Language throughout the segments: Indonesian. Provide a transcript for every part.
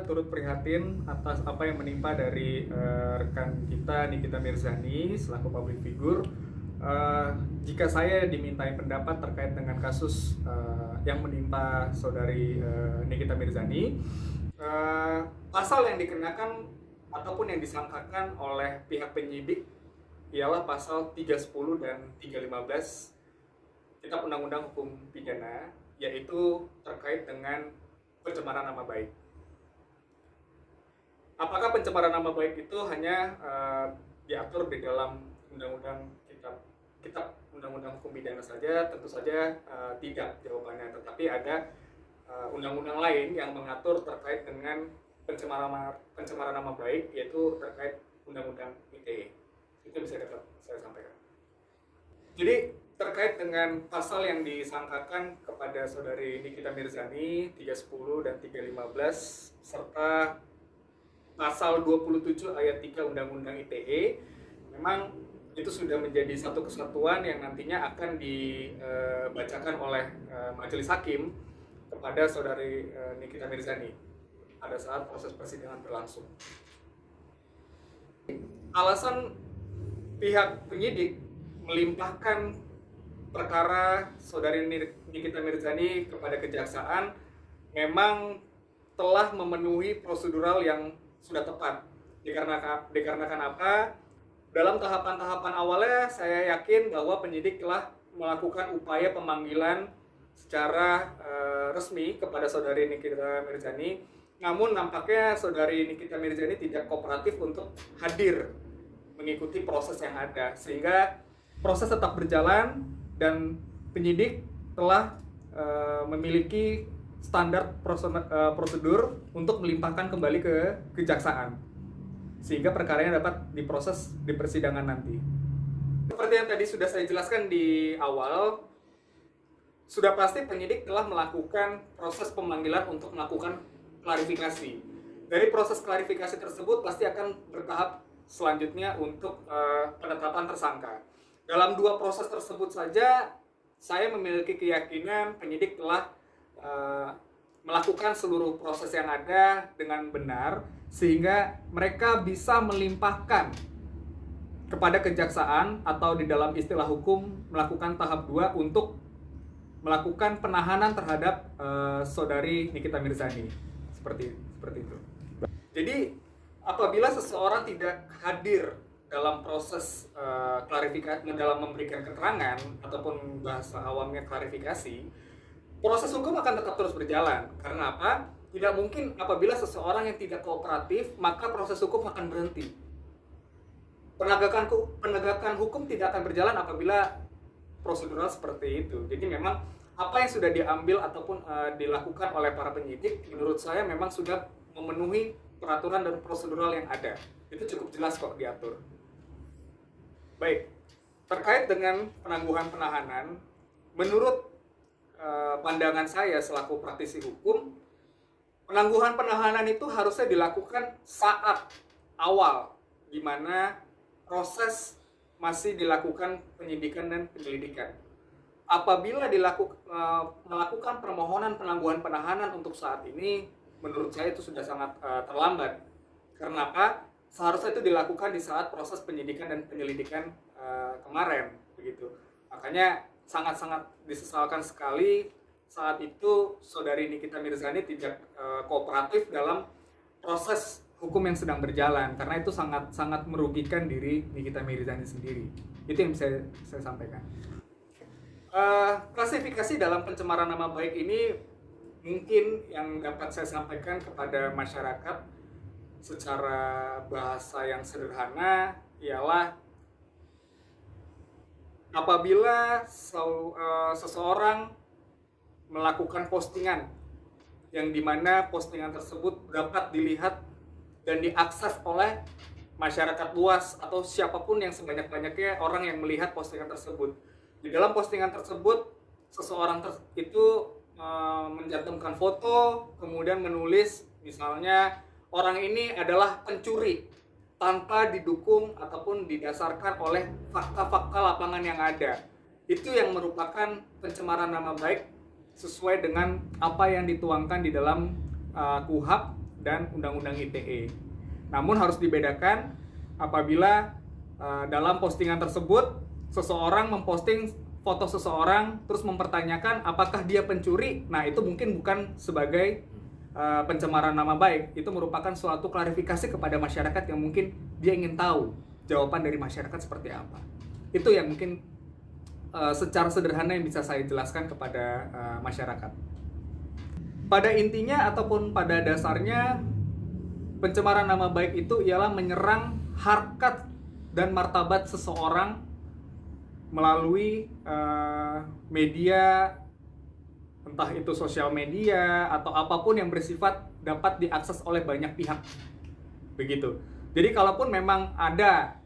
turut prihatin atas apa yang menimpa dari rekan kita Nikita Mirzani selaku public figure. Jika saya dimintai pendapat terkait dengan kasus yang menimpa saudari Nikita Mirzani, pasal yang dikenakan ataupun yang disangkakan oleh pihak penyidik ialah pasal 310 dan 315 Kitab Undang-Undang Hukum Pidana, yaitu terkait dengan pencemaran nama baik. Apakah pencemaran nama baik itu hanya diatur di dalam undang-undang kitab undang-undang hukum pidana saja? Tentu saja tidak jawabannya, tetapi ada undang-undang lain yang mengatur terkait dengan pencemaran nama baik, yaitu terkait undang-undang ITE. Itu bisa dapat saya sampaikan. Jadi terkait dengan pasal yang disangkakan kepada saudari Nikita Mirzani 310 dan 315 serta pasal 27 ayat 3 Undang-Undang ITE, memang itu sudah menjadi satu kesatuan yang nantinya akan dibacakan oleh majelis hakim kepada saudari Nikita Mirzani pada saat proses persidangan berlangsung. Alasan pihak penyidik melimpahkan perkara saudari Nikita Mirzani kepada kejaksaan memang telah memenuhi prosedural yang sudah tepat. Dikarenakan apa? Dalam tahapan-tahapan awalnya saya yakin bahwa penyidik telah melakukan upaya pemanggilan secara resmi kepada saudari Nikita Mirzani. Namun nampaknya saudari Nikita Mirzani tidak kooperatif untuk hadir mengikuti proses yang ada, sehingga proses tetap berjalan dan penyidik telah memiliki standar prosedur untuk melimpahkan kembali ke kejaksaan, sehingga perkaranya dapat diproses di persidangan nanti. Seperti yang tadi sudah saya jelaskan di awal, sudah pasti penyidik telah melakukan proses pemanggilan untuk melakukan klarifikasi. Dari proses klarifikasi tersebut pasti akan bertahap selanjutnya untuk penetapan tersangka. Dalam dua proses tersebut saja, saya memiliki keyakinan penyidik telah melakukan seluruh proses yang ada dengan benar, sehingga mereka bisa melimpahkan kepada kejaksaan atau di dalam istilah hukum melakukan tahap 2 untuk melakukan penahanan terhadap saudari Nikita Mirzani. Seperti itu. Jadi apabila seseorang tidak hadir dalam proses klarifikasi, dalam memberikan keterangan ataupun bahasa awamnya klarifikasi, proses hukum akan tetap terus berjalan. Karena apa? Tidak mungkin apabila seseorang yang tidak kooperatif, maka proses hukum akan berhenti. Penegakan hukum tidak akan berjalan apabila prosedural seperti itu. Jadi memang apa yang sudah diambil ataupun dilakukan oleh para penyidik, menurut saya memang sudah memenuhi peraturan dan prosedural yang ada. Itu cukup jelas kok diatur. Baik, terkait dengan penangguhan penahanan, menurut pandangan saya selaku praktisi hukum, penangguhan penahanan itu harusnya dilakukan saat awal, di mana proses masih dilakukan penyidikan dan penyelidikan. Apabila melakukan permohonan penangguhan penahanan untuk saat ini, menurut saya itu sudah sangat terlambat. Karena apa? Seharusnya itu dilakukan di saat proses penyidikan dan penyelidikan kemarin, begitu. Makanya sangat-sangat disesalkan sekali saat itu saudari Nikita Mirzani tidak kooperatif dalam proses hukum yang sedang berjalan, karena itu sangat merugikan diri Nikita Mirzani sendiri. Itu yang bisa saya sampaikan. Klasifikasi dalam pencemaran nama baik ini mungkin yang dapat saya sampaikan kepada masyarakat secara bahasa yang sederhana ialah apabila seseorang melakukan postingan yang dimana postingan tersebut dapat dilihat dan diakses oleh masyarakat luas atau siapapun yang sebanyak-banyaknya orang yang melihat postingan tersebut. Di dalam postingan tersebut seseorang itu mencantumkan foto, kemudian menulis misalnya orang ini adalah pencuri tanpa didukung ataupun didasarkan oleh fakta-fakta lapangan yang ada. Itu yang merupakan pencemaran nama baik sesuai dengan apa yang dituangkan di dalam KUHP dan Undang-Undang ITE. Namun harus dibedakan apabila dalam postingan tersebut seseorang memposting foto seseorang terus mempertanyakan apakah dia pencuri. Nah, itu mungkin bukan sebagai pencemaran nama baik. Itu merupakan suatu klarifikasi kepada masyarakat yang mungkin dia ingin tahu jawaban dari masyarakat seperti apa. Itu yang mungkin secara sederhana yang bisa saya jelaskan kepada masyarakat. Pada intinya ataupun pada dasarnya, pencemaran nama baik itu ialah menyerang harkat dan martabat seseorang melalui media, entah itu sosial media atau apapun yang bersifat dapat diakses oleh banyak pihak. Begitu. Jadi kalaupun memang ada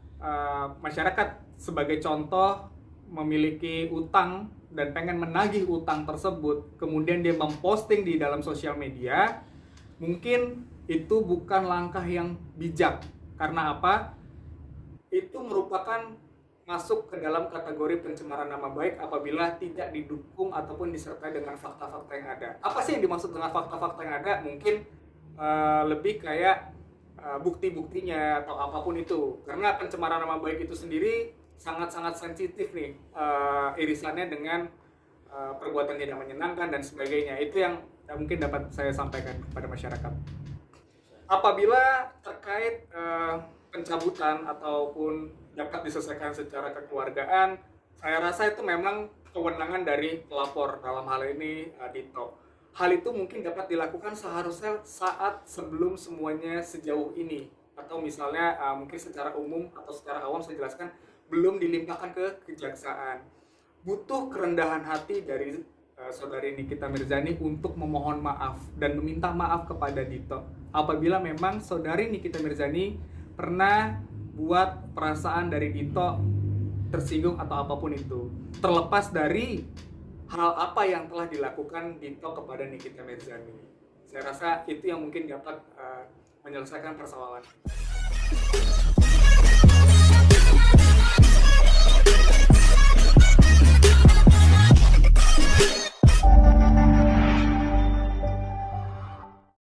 masyarakat sebagai contoh memiliki utang dan pengen menagih utang tersebut, kemudian dia memposting di dalam sosial media, mungkin itu bukan langkah yang bijak. Karena apa? Itu merupakan masuk ke dalam kategori pencemaran nama baik apabila tidak didukung ataupun disertai dengan fakta-fakta yang ada. Apa sih yang dimaksud dengan fakta-fakta yang ada? Mungkin lebih kayak bukti-buktinya atau apapun itu. Karena pencemaran nama baik itu sendiri sangat-sangat sensitif nih irisannya dengan perbuatan tidak menyenangkan dan sebagainya. Itu yang mungkin dapat saya sampaikan kepada masyarakat. Apabila terkait pencabutan ataupun dapat diselesaikan secara kekeluargaan, saya rasa itu memang kewenangan dari pelapor, dalam hal ini Dito. Hal itu mungkin dapat dilakukan seharusnya saat sebelum semuanya sejauh ini, atau misalnya mungkin secara umum atau secara awam saya jelaskan belum dilimpahkan ke kejaksaan. Butuh kerendahan hati dari saudari Nikita Mirzani untuk memohon maaf dan meminta maaf kepada Dito apabila memang saudari Nikita Mirzani pernah buat perasaan dari Dito tersinggung atau apapun itu, terlepas dari hal apa yang telah dilakukan Dito kepada Nikita Mirzani. Saya rasa itu yang mungkin dapat menyelesaikan persoalan.